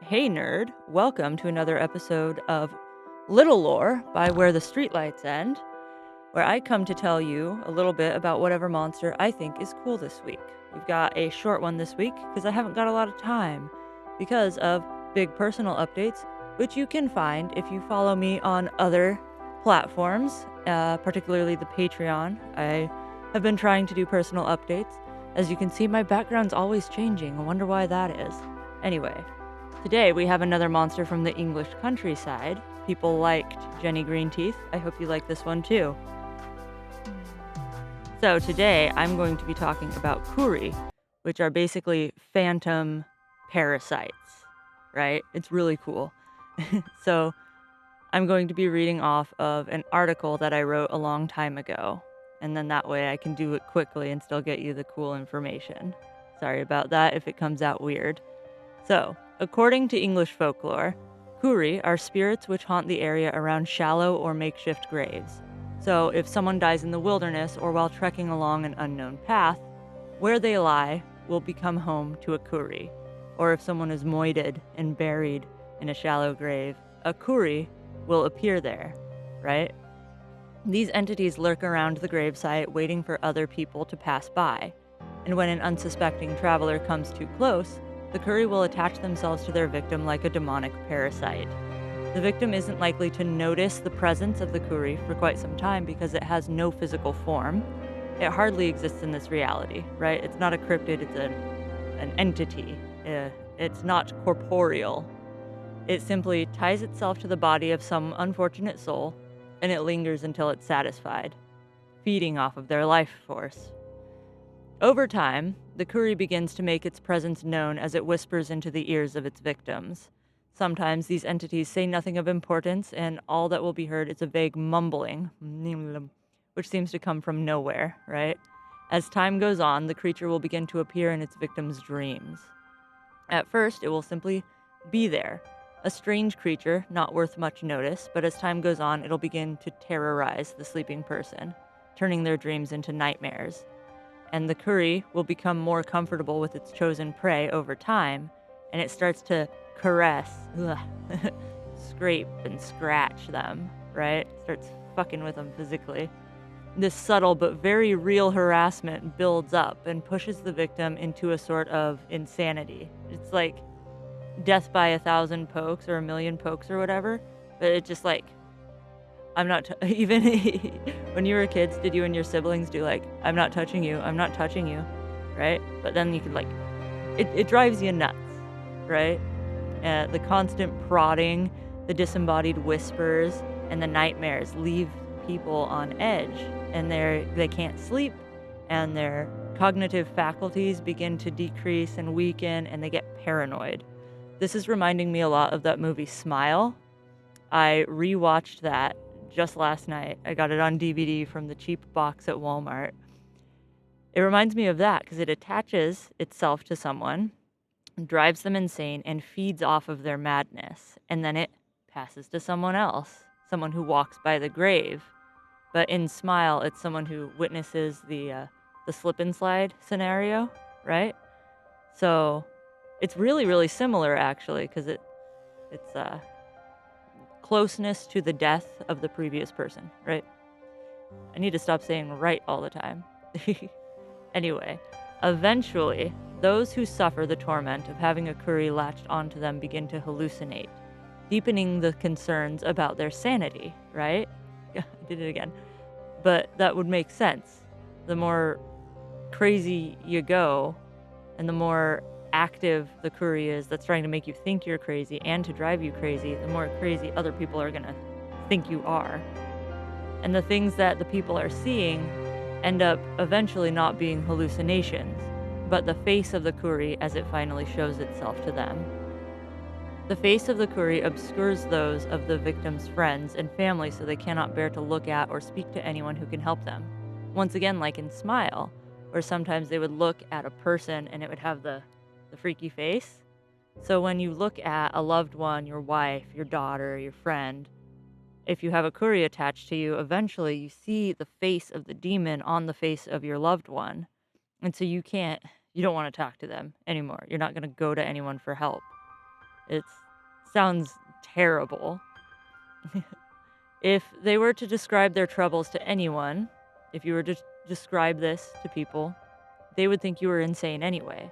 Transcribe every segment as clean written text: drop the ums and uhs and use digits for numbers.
Hey nerd, welcome to another episode of Little Lore by Where the Streetlights End, where I come to tell you a little bit about whatever monster I think is cool this week. We've got a short one this week because I haven't got a lot of time because of big personal updates, which you can find if you follow me on other platforms, particularly the Patreon. I have been trying to do personal updates. As you can see, my background's always changing. I wonder why that is. Anyway, today we have another monster from the English countryside. People liked Jenny Greenteeth. I hope you like this one too. So today I'm going to be talking about Kuri, which are basically phantom parasites, right? It's really cool. So I'm going to be reading off of an article that I wrote a long time ago, and then that way I can do it quickly and still get you the cool information. Sorry about that if it comes out weird. So, according to English folklore, Kuri are spirits which haunt the area around shallow or makeshift graves. So, if someone dies in the wilderness or while trekking along an unknown path, where they lie will become home to a Kuri. Or if someone is moited and buried in a shallow grave, a Kuri will appear there, right? These entities lurk around the gravesite waiting for other people to pass by. And when an unsuspecting traveler comes too close, the Kuri will attach themselves to their victim like a demonic parasite. The victim isn't likely to notice the presence of the Kuri for quite some time because it has no physical form. It hardly exists in this reality, right? It's not a cryptid, it's an entity. It's not corporeal. It simply ties itself to the body of some unfortunate soul, and it lingers until it's satisfied, feeding off of their life force. Over time, the Kuri begins to make its presence known as it whispers into the ears of its victims. Sometimes these entities say nothing of importance, and all that will be heard is a vague mumbling, which seems to come from nowhere, right? As time goes on, the creature will begin to appear in its victims' dreams. At first, it will simply be there, a strange creature, not worth much notice, but as time goes on, it'll begin to terrorize the sleeping person, turning their dreams into nightmares. And the Kuri will become more comfortable with its chosen prey over time, and it starts to caress, scrape and scratch them, right? Starts fucking with them physically. This subtle but very real harassment builds up and pushes the victim into a sort of insanity. It's like death by 1,000 pokes or 1,000,000 pokes or whatever, but it just like, I'm not, even when you were kids, did you and your siblings do like, I'm not touching you, right? But then you could like, it drives you nuts, right? The constant prodding, the disembodied whispers, and the nightmares leave people on edge, and they can't sleep, and their cognitive faculties begin to decrease and weaken, and they get paranoid. This is reminding me a lot of that movie Smile. I rewatched that just last night. I got it on DVD from the cheap box at Walmart. It reminds me of that because it attaches itself to someone, drives them insane, and feeds off of their madness. And then it passes to someone else, someone who walks by the grave. But in Smile, it's someone who witnesses the slip and slide scenario, right? So it's really, really similar actually because it's closeness to the death of the previous person, right? I need to stop saying right all the time. Anyway, eventually, those who suffer the torment of having a Kuri latched onto them begin to hallucinate, deepening the concerns about their sanity, right? Yeah, I did it again. But that would make sense. The more crazy you go, and the more active the Kuri is that's trying to make you think you're crazy and to drive you crazy, the more crazy other people are going to think you are. And the things that the people are seeing end up eventually not being hallucinations, but the face of the Kuri as it finally shows itself to them. The face of the Kuri obscures those of the victim's friends and family so they cannot bear to look at or speak to anyone who can help them. Once again, like in Smile, where sometimes they would look at a person and it would have the freaky face. So when you look at a loved one, your wife, your daughter, your friend, if you have a Kuri attached to you, eventually you see the face of the demon on the face of your loved one. And so you don't want to talk to them anymore. You're not going to go to anyone for help. It sounds terrible. If they were to describe their troubles to anyone, if you were to describe this to people, they would think you were insane anyway.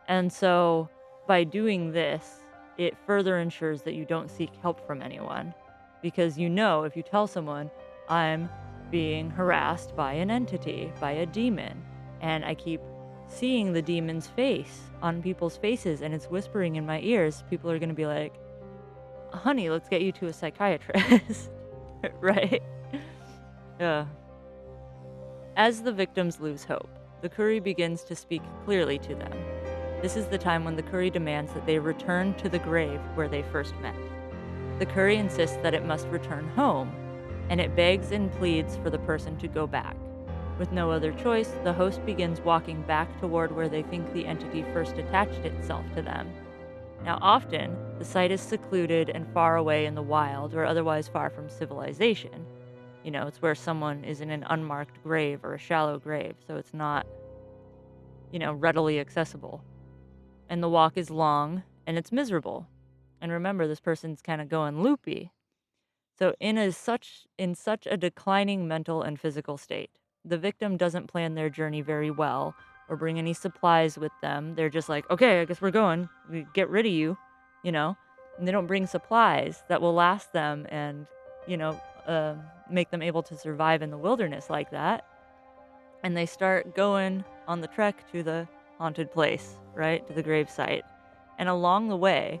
And so by doing this, it further ensures that you don't seek help from anyone. Because you know, if you tell someone, I'm being harassed by an entity, by a demon, and I keep seeing the demon's face on people's faces and it's whispering in my ears, people are going to be like, honey, let's get you to a psychiatrist. Right? As the victims lose hope, the Kuri begins to speak clearly to them. This is the time when the Kuri demands that they return to the grave where they first met. The Kuri insists that it must return home, and it begs and pleads for the person to go back. With no other choice, the host begins walking back toward where they think the entity first attached itself to them. Now, often, the site is secluded and far away in the wild or otherwise far from civilization. You know, it's where someone is in an unmarked grave or a shallow grave, so it's not, readily accessible. And the walk is long, and it's miserable. And remember, this person's kind of going loopy. So in such a declining mental and physical state, the victim doesn't plan their journey very well or bring any supplies with them. They're just like, okay, I guess we're going. We get rid of you, and they don't bring supplies that will last them and, make them able to survive in the wilderness like that. And they start going on the trek to the haunted place, right, to the grave site. And along the way,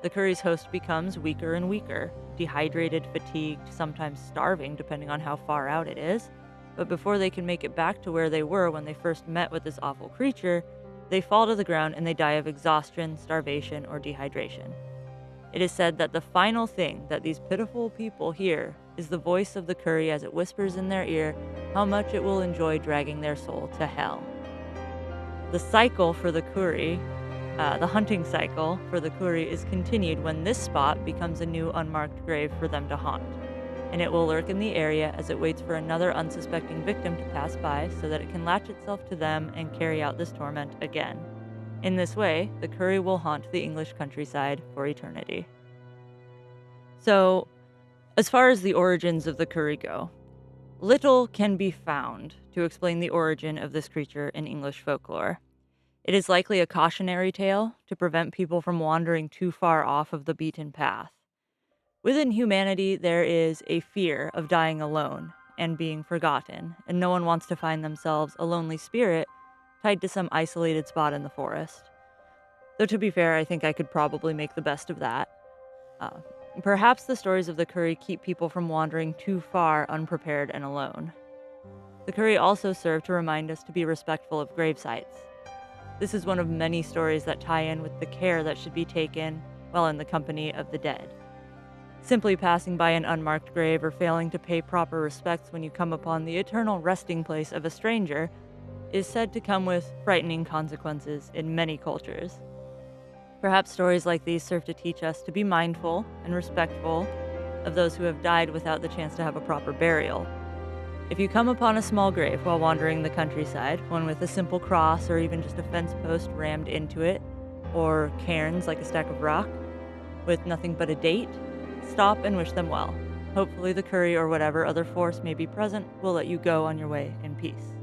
the Kuri's host becomes weaker and weaker, dehydrated, fatigued, sometimes starving, depending on how far out it is. But before they can make it back to where they were when they first met with this awful creature, they fall to the ground and they die of exhaustion, starvation, or dehydration. It is said that the final thing that these pitiful people hear is the voice of the Kuri as it whispers in their ear how much it will enjoy dragging their soul to hell. The cycle for the Kuri, the hunting cycle for the Kuri, is continued when this spot becomes a new unmarked grave for them to haunt. And it will lurk in the area as it waits for another unsuspecting victim to pass by so that it can latch itself to them and carry out this torment again. In this way, the Kuri will haunt the English countryside for eternity. So, as far as the origins of the Kuri go, little can be found to explain the origin of this creature in English folklore. It is likely a cautionary tale to prevent people from wandering too far off of the beaten path. Within humanity, there is a fear of dying alone and being forgotten, and no one wants to find themselves a lonely spirit tied to some isolated spot in the forest. Though to be fair, I think I could probably make the best of that. Perhaps the stories of the Kuri keep people from wandering too far unprepared and alone. The Kuri also serve to remind us to be respectful of grave sites. This is one of many stories that tie in with the care that should be taken while in the company of the dead. Simply passing by an unmarked grave or failing to pay proper respects when you come upon the eternal resting place of a stranger is said to come with frightening consequences in many cultures. Perhaps stories like these serve to teach us to be mindful and respectful of those who have died without the chance to have a proper burial. If you come upon a small grave while wandering the countryside, one with a simple cross or even just a fence post rammed into it, or cairns like a stack of rock, with nothing but a date, stop and wish them well. Hopefully the Kuri or whatever other force may be present will let you go on your way in peace.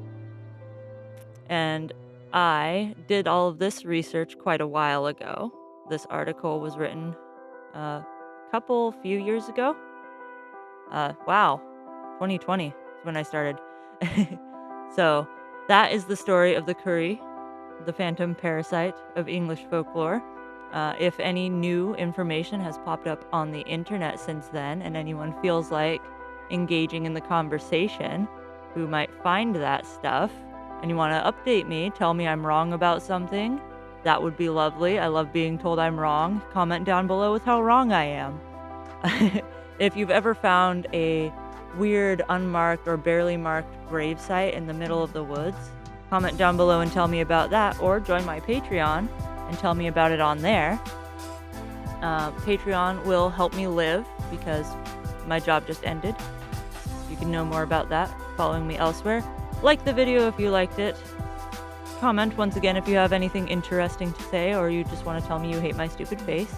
And I did all of this research quite a while ago. This article was written a few years ago. 2020 is when I started. So that is the story of the Kuri, the phantom parasite of English folklore. If any new information has popped up on the internet since then and anyone feels like engaging in the conversation who might find that stuff, and you want to update me, tell me I'm wrong about something, that would be lovely. I love being told I'm wrong. Comment down below with how wrong I am. If you've ever found a weird, unmarked, or barely marked gravesite in the middle of the woods, comment down below and tell me about that, or join my Patreon and tell me about it on there. Patreon will help me live because my job just ended. You can know more about that following me elsewhere. Like the video if you liked it. Comment once again if you have anything interesting to say or you just want to tell me you hate my stupid face.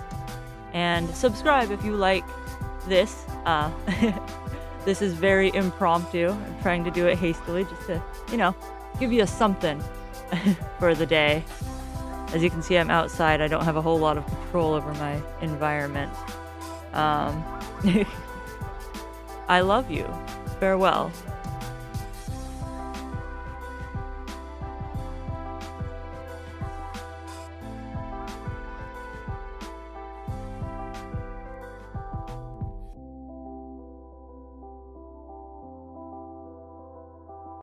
and subscribe if you like this. This is very impromptu. I'm trying to do it hastily just to, give you something for the day. As you can see, I'm outside. I don't have a whole lot of control over my environment. I love you. Farewell.